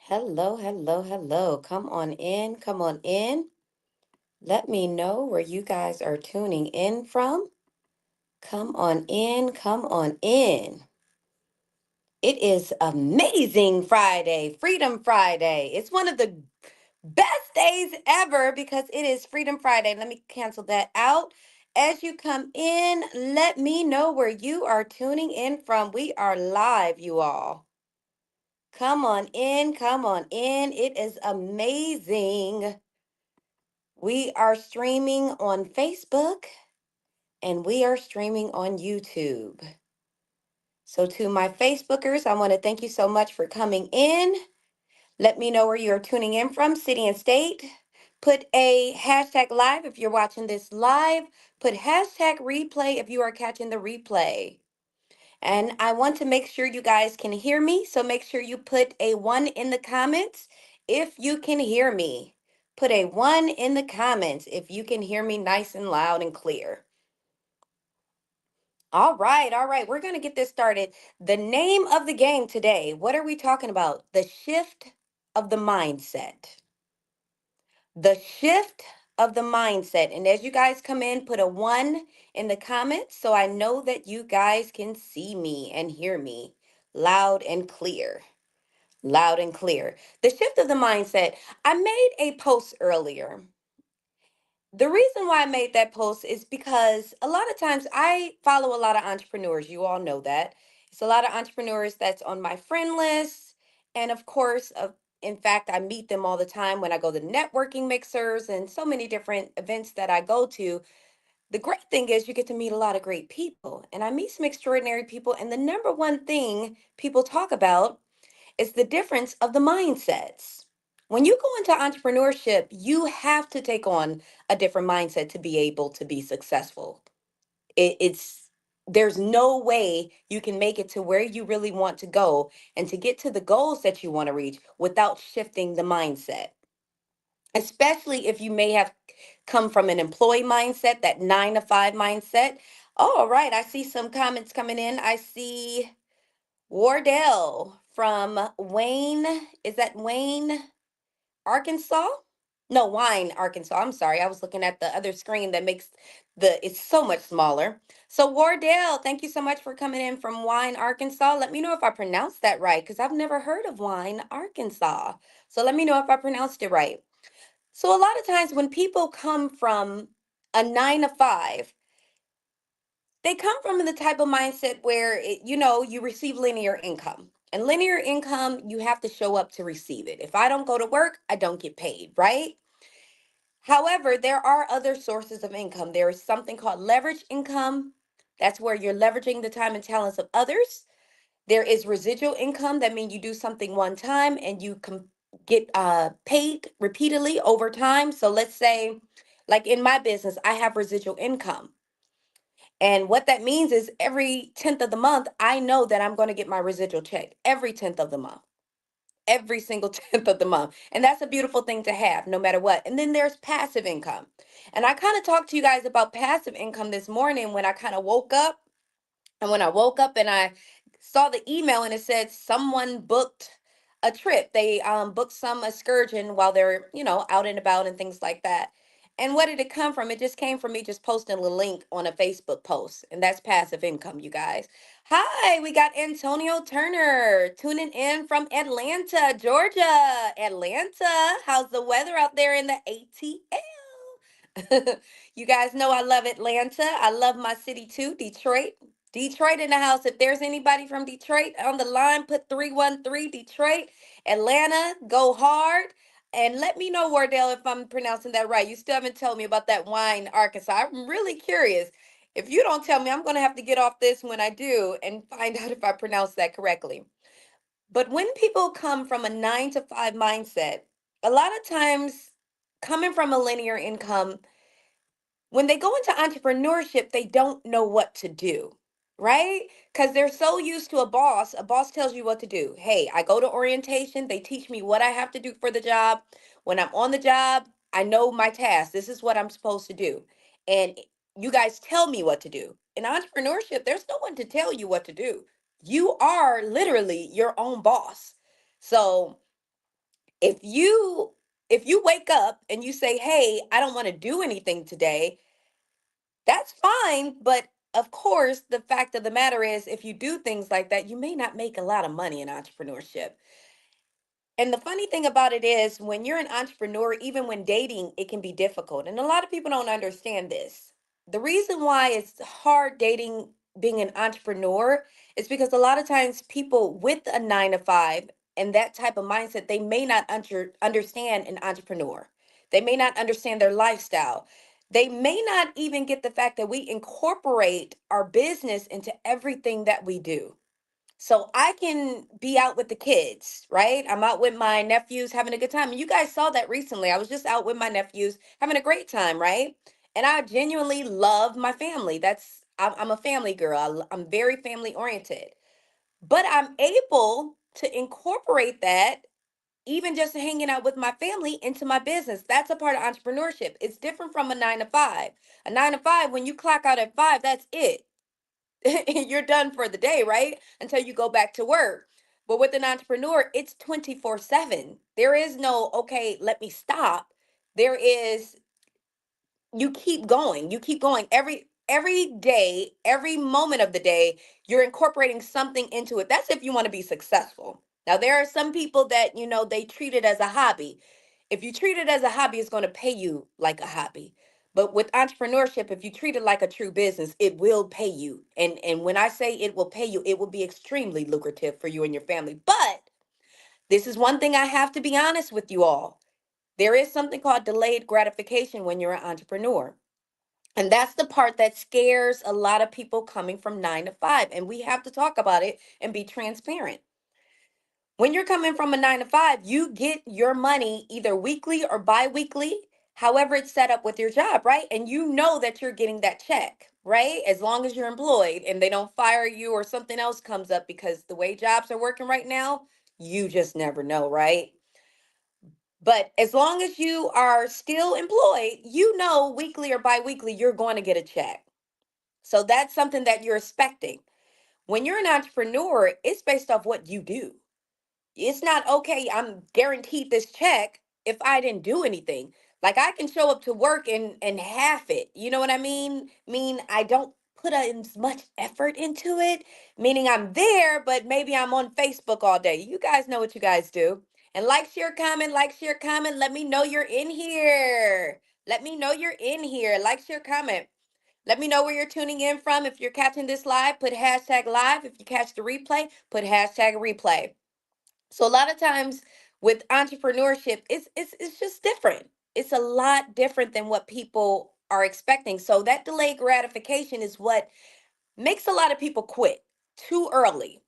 Hello, hello, hello. Come on in, come on in. Let me know where you guys are tuning in from. Come on in, come on in. It is amazing Friday, Freedom Friday. It's one of the best days ever because it is Freedom Friday. Let me cancel that out. As you come in, let me know where you are tuning in from. We are live, you all. Come on in, come on in. It is amazing. We are streaming on Facebook and we are streaming on YouTube. So, to my Facebookers, I want to thank you so much for coming in. Let me know where you're tuning in from, city and state. Put a hashtag live if you're watching this live. Put hashtag replay if you are catching the replay. And I want to make sure you guys can hear me. So make sure you put a one in the comments if you can hear me. Put a one in the comments if you can hear me nice and loud and clear. All right, all right. We're going to get this started. The name of the game today, what are we talking about? The shift of the mindset. The shift of the mindset. And as you guys come in, put a one in the comments so I know that you guys can see me and hear me loud and clear. Loud and clear. The shift of the mindset. I made a post earlier. The reason why I made that post is because a lot of times I follow a lot of entrepreneurs. You all know that. It's a lot of entrepreneurs that's on my friend list. And of course, in fact, I meet them all the time when I go to networking mixers and so many different events that I go to. The great thing is you get to meet a lot of great people. And I meet some extraordinary people. And the number one thing people talk about is the difference of the mindsets. When you go into entrepreneurship, you have to take on a different mindset to be able to be successful. It's there's no way you can make it to where you really want to go and to get to the goals that you want to reach without shifting the mindset. Especially if you may have come from an employee mindset, that 9 to 5 mindset. Oh, all right, I see some comments coming in. I see Wardell from Wayne. Is that Wayne, Arkansas? No, Wine, Arkansas. I'm sorry. I was looking at the other screen that makes it's so much smaller. So Wardell, thank you so much for coming in from Wine, Arkansas. Let me know if I pronounced that right because I've never heard of Wine, Arkansas. So let me know if I pronounced it right. So a lot of times when people come from a 9 to 5, they come from the type of mindset where you receive linear income. And linear income, you have to show up to receive it. If I don't go to work, I don't get paid, right? However, there are other sources of income. There is something called leverage income. That's where you're leveraging the time and talents of others. There is residual income. That means you do something one time and you get paid repeatedly over time. So let's say, like in my business, I have residual income. And what that means is every 10th of the month, I know that I'm going to get my residual check every 10th of the month, every single 10th of the month. And that's a beautiful thing to have no matter what. And then there's passive income. And I kind of talked to you guys about passive income this morning when I kind of woke up. And when I woke up and I saw the email and it said someone booked a trip, they booked some excursion while they're, out and about and things like that. And what did it come from? It just came from me just posting a link on a Facebook post. And that's passive income, you guys. Hi, we got Antonio Turner tuning in from Atlanta, Georgia. Atlanta, how's the weather out there in the ATL? You guys know I love Atlanta. I love my city too, Detroit. Detroit in the house. If there's anybody from Detroit on the line, put 313 Detroit. Atlanta, go hard. And let me know, Wardell, if I'm pronouncing that right. You still haven't told me about that wine, Arkansas. I'm really curious. If you don't tell me, I'm going to have to get off this when I do and find out if I pronounced that correctly. But when people come from a 9 to 5 mindset, a lot of times coming from a linear income, when they go into entrepreneurship, they don't know what to do, right? Because they're so used to a boss. A boss tells you what to do. Hey, I go to orientation, they teach me what I have to do for the job. When I'm on the job, I know my task. This is what I'm supposed to do. And you guys tell me what to do. In entrepreneurship, there's no one to tell you what to do. You are literally your own boss. So, If you if you wake up and you say, "Hey, I don't want to do anything today," that's fine, but of course, the fact of the matter is if you do things like that, you may not make a lot of money in entrepreneurship. And the funny thing about it is, when you're an entrepreneur, even when dating, it can be difficult. And a lot of people don't understand this. The reason why it's hard dating being an entrepreneur is because a lot of times people with a 9 to 5 and that type of mindset, they may not understand an entrepreneur. They may not understand their lifestyle. They may not even get the fact that we incorporate our business into everything that we do. So I can be out with the kids, right? I'm out with my nephews having a good time. And you guys saw that recently. I was just out with my nephews having a great time, right? And I genuinely love my family. I'm a family girl. I'm very family oriented. But I'm able to incorporate that, even just hanging out with my family, into my business. That's a part of entrepreneurship. It's different from a 9 to 5. A 9 to 5, when you clock out at 5, that's it. You're done for the day, right? Until you go back to work. But with an entrepreneur, it's 24/7. There is no, okay, let me stop. There is, you keep going. You keep going every day, every moment of the day, you're incorporating something into it. That's if you want to be successful. Now there are some people that, they treat it as a hobby. If you treat it as a hobby, it's going to pay you like a hobby. But with entrepreneurship, if you treat it like a true business, it will pay you. And when I say it will pay you, it will be extremely lucrative for you and your family. But this is one thing I have to be honest with you all. There is something called delayed gratification when you're an entrepreneur. And that's the part that scares a lot of people coming from 9 to 5. And we have to talk about it and be transparent. When you're coming from a 9 to 5, you get your money either weekly or bi weekly, however it's set up with your job, right? And you know that you're getting that check, right? As long as you're employed and they don't fire you or something else comes up, because the way jobs are working right now, you just never know, right? But as long as you are still employed, you know weekly or bi weekly, you're going to get a check. So that's something that you're expecting. When you're an entrepreneur, it's based off what you do. It's not, okay, I'm guaranteed this check if I didn't do anything. Like, I can show up to work and half it. You know what I mean? Mean I don't put in as much effort into it. Meaning I'm there, but maybe I'm on Facebook all day. You guys know what you guys do. And like, share, comment, like, share, comment. Let me know you're in here. Let me know you're in here. Like, share, comment. Let me know where you're tuning in from. If you're catching this live, put hashtag live. If you catch the replay, put hashtag replay. So a lot of times with entrepreneurship, it's just different. It's a lot different than what people are expecting. So that delayed gratification is what makes a lot of people quit too early.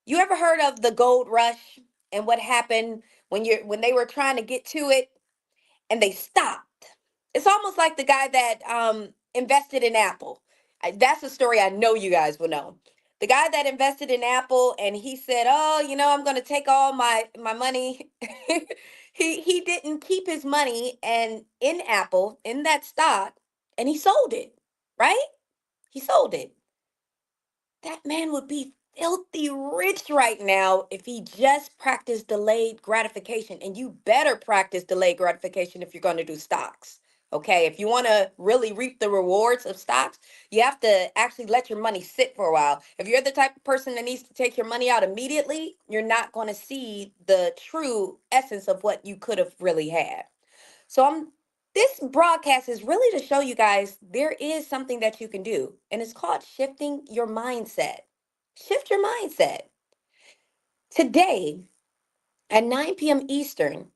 You ever heard of the gold rush and what happened when they were trying to get to it and they stopped? It's almost like the guy that invested in Apple. That's a story I know you guys will know. The guy that invested in Apple and he said, "Oh, I'm going to take all my money." He didn't keep his money and in Apple, in that stock, and he sold it, right? He sold it. That man would be filthy rich right now if he just practiced delayed gratification. And you better practice delayed gratification if you're going to do stocks. Okay, if you want to really reap the rewards of stocks, you have to actually let your money sit for a while. If you're the type of person that needs to take your money out immediately, you're not going to see the true essence of what you could have really had. So this broadcast is really to show you guys there is something that you can do, and it's called shifting your mindset. Shift your mindset. Today at 9 p.m. Eastern,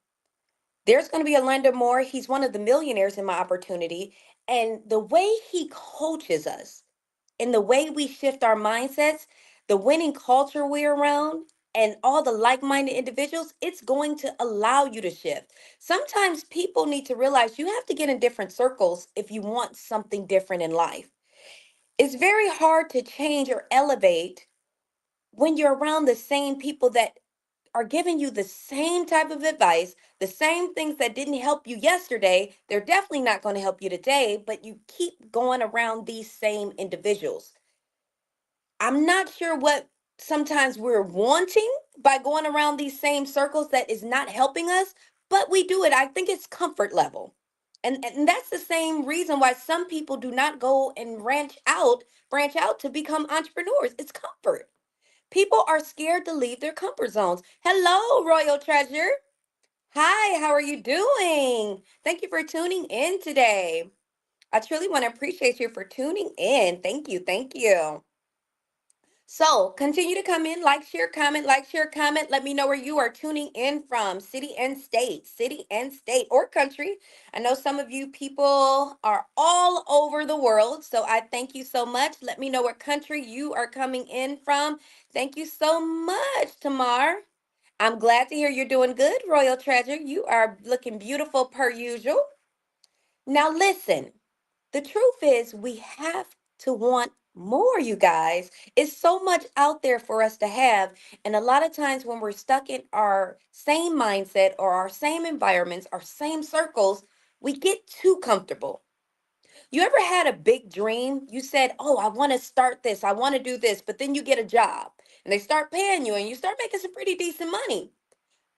there's going to be a lender Moore. He's one of the millionaires in my opportunity. And the way he coaches us and the way we shift our mindsets, the winning culture we're around, and all the like minded individuals, it's going to allow you to shift. Sometimes people need to realize you have to get in different circles if you want something different in life. It's very hard to change or elevate when you're around the same people that are giving you the same type of advice, the same things that didn't help you yesterday, they're definitely not going to help you today, but you keep going around these same individuals. I'm not sure what Sometimes we're wanting by going around these same circles that is not helping us, but we do it. I think it's comfort level. And that's the same reason why some people do not go and branch out to become entrepreneurs. It's comfort. People are scared to leave their comfort zones. Hello, Royal Treasure. Hi, how are you doing? Thank you for tuning in today. I truly want to appreciate you for tuning in. Thank you. Thank you. So continue to come in, like, share, comment. Let me know where you are tuning in from, city and state, or country. I know some of you people are all over the world, so I thank you so much. Let me know what country you are coming in from. Thank you so much, Tamar. I'm glad to hear you're doing good, Royal Treasure. You are looking beautiful per usual. Now, listen. The truth is, we have to want more, you guys. It's so much out there for us to have. And a lot of times, when we're stuck in our same mindset or our same environments, our same circles, we get too comfortable. You ever had a big dream? You said, "Oh, I want to start this, I want to do this," but then you get a job and they start paying you and you start making some pretty decent money.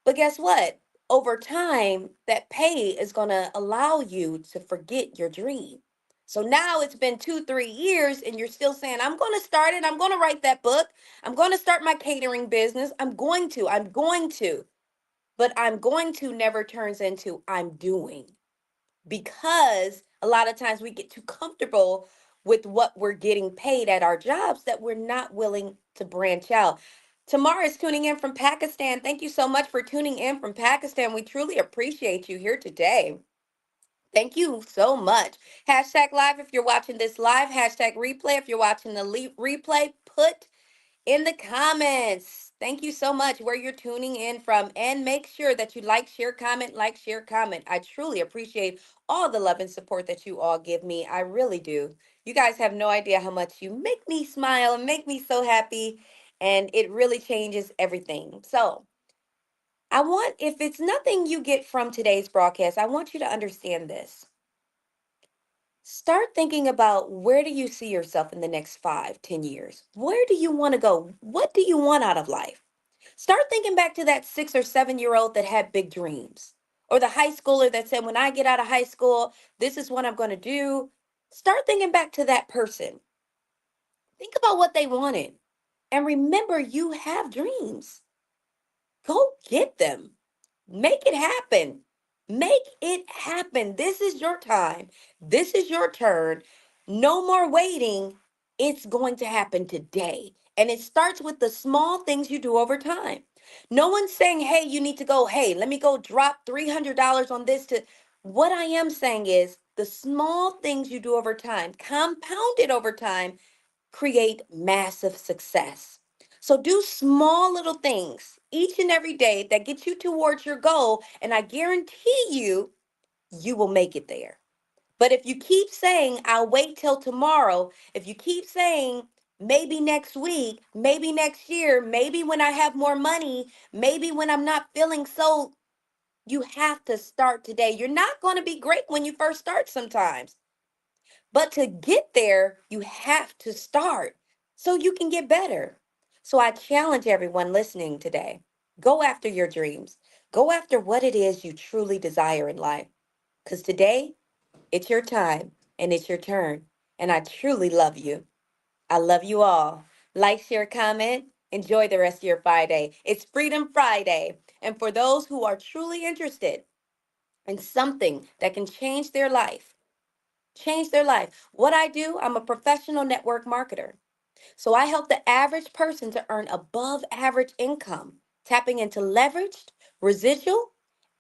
But guess what? Over time, that pay is going to allow you to forget your dream. So now it's been 2, 3 years and you're still saying, "I'm going to start it. I'm going to write that book. I'm going to start my catering business. I'm going to. But I'm going to never turns into I'm doing, because a lot of times we get too comfortable with what we're getting paid at our jobs that we're not willing to branch out. Tamara is tuning in from Pakistan. Thank you so much for tuning in from Pakistan. We truly appreciate you here today. Thank you so much. Hashtag live if you're watching this live. Hashtag replay if you're watching the replay. Put in the comments. Thank you so much where you're tuning in from. And make sure that you like, share, comment, like, share, comment. I truly appreciate all the love and support that you all give me. I really do. You guys have no idea how much you make me smile and make me so happy. And it really changes everything. So, if it's nothing you get from today's broadcast, I want you to understand this. Start thinking about, where do you see yourself in the next 5, 10 years? Where do you want to go? What do you want out of life? Start thinking back to that 6 or 7 year old that had big dreams, or the high schooler that said, "When I get out of high school, this is what I'm going to do." Start thinking back to that person. Think about what they wanted. And remember, you have dreams. Go get them. Make it happen. Make it happen. This is your time. This is your turn. No more waiting. It's going to happen today. And it starts with the small things you do over time. No one's saying, "Hey, you need to go, hey, let me go drop $300 on this to." What I am saying is, the small things you do over time, compounded over time, create massive success. So do small little things each and every day that get you towards your goal, and I guarantee you, you will make it there. But if you keep saying, "I'll wait till tomorrow," if you keep saying, "Maybe next week, maybe next year, maybe when I have more money, maybe when I'm not feeling so," you have to start today. You're not going to be great when you first start sometimes. But to get there, you have to start so you can get better. So I challenge everyone listening today, go after your dreams. Go after what it is you truly desire in life. Because today, it's your time and it's your turn. And I truly love you. I love you all. Like, share, comment. Enjoy the rest of your Friday. It's Freedom Friday. And for those who are truly interested in something that can change their life. What I do, I'm a professional network marketer. So I help the average person to earn above average income, tapping into leveraged, residual,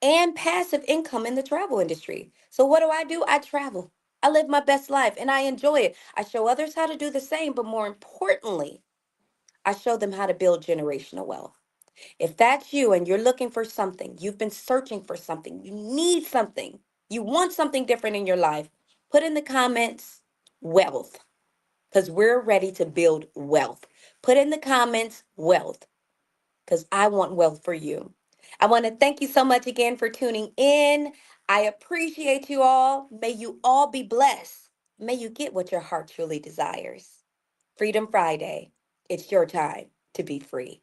and passive income in the travel industry. So what do? I travel. I live my best life and I enjoy it. I show others how to do the same, but more importantly, I show them how to build generational wealth. If that's you and you're looking for something, you've been searching for something, you need something, you want something different in your life, put in the comments wealth, because we're ready to build wealth. Put in the comments wealth, because I want wealth for you. I want to thank you so much again for tuning in. I appreciate you all. May you all be blessed. May you get what your heart truly desires. Freedom Friday. It's your time. to be free.